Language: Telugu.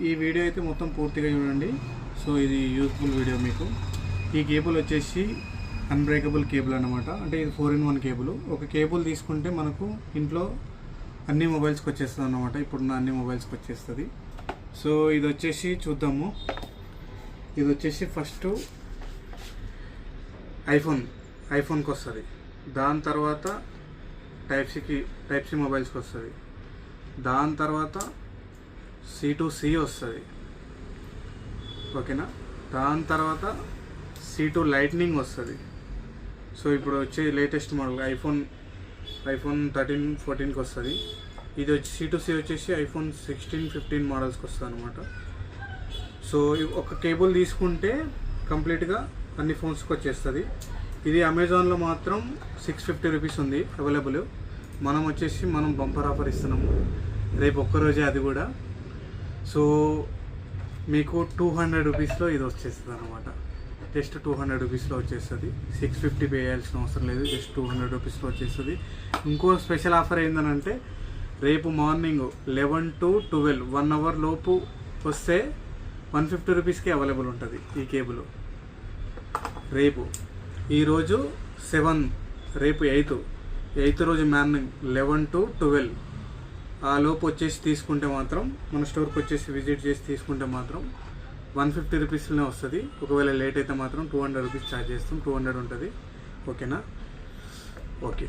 ఈ వీడియో అయితే మొత్తం పూర్తిగా చూడండి. సో ఇది యూస్ఫుల్ వీడియో మీకు. ఈ కేబుల్ వచ్చేసి అన్బ్రేకబుల్ కేబుల్ అన్నమాట. అంటే ఇది 4-in-1 కేబుల్. ఒక కేబుల్ తీసుకుంటే మనకు ఇంట్లో అన్ని మొబైల్స్కి వచ్చేస్తుంది అన్నమాట. ఇప్పుడున్న అన్ని మొబైల్స్కి వచ్చేస్తుంది. సో ఇది వచ్చేసి చూద్దాము. ఇది వచ్చేసి ఫస్ట్ ఐఫోన్కి వస్తుంది. దాని తర్వాత టైప్ సి మొబైల్స్కి వస్తుంది. దాని తర్వాత C2C వస్తుంది, ఓకేనా. దాని తర్వాత C2 లైట్నింగ్ వస్తుంది. సో ఇప్పుడు వచ్చే లేటెస్ట్ మోడల్ ఐఫోన్ 13, 14కి వస్తుంది. ఇది వచ్చి C2C వచ్చేసి ఐఫోన్ 16, 15 మోడల్స్కి వస్తుంది అనమాట. సో ఒక కేబుల్ తీసుకుంటే కంప్లీట్గా అన్ని ఫోన్స్కి వచ్చేస్తుంది. ఇది అమెజాన్లో మాత్రం 650 రూపీస్ ఉంది అవైలబుల్. మనం బంపర్ ఆఫర్ ఇస్తున్నాము రేపు ఒక్కరోజే, అది కూడా. సో మీకు 200 రూపీస్లో ఇది వచ్చేస్తుంది అనమాట. జస్ట్ 200 రూపీస్లో వచ్చేస్తుంది. 650 పే చేయాల్సిన అవసరం లేదు, జస్ట్ 200 రూపీస్లో వచ్చేస్తుంది. ఇంకో స్పెషల్ ఆఫర్ ఏంటంటే రేపు మార్నింగ్ 11 to 12 1 hour లోపు వస్తే 150 రూపీస్కి అవైలబుల్ ఉంటుంది ఈ కేబుల్. రేపు ఈరోజు 7, రేపు 8 రోజు మార్నింగ్ 11 to 12 ఆ లోపు వచ్చేసి తీసుకుంటే మాత్రం, మన స్టోర్కి వచ్చేసి విజిట్ చేసి తీసుకుంటే మాత్రం 150 రూపీస్లోనే వస్తుంది. ఒకవేళ లేట్ అయితే మాత్రం 200 రూపీస్ ఛార్జ్ చేస్తాం, 200 ఉంటుంది, ఓకేనా. ఓకే.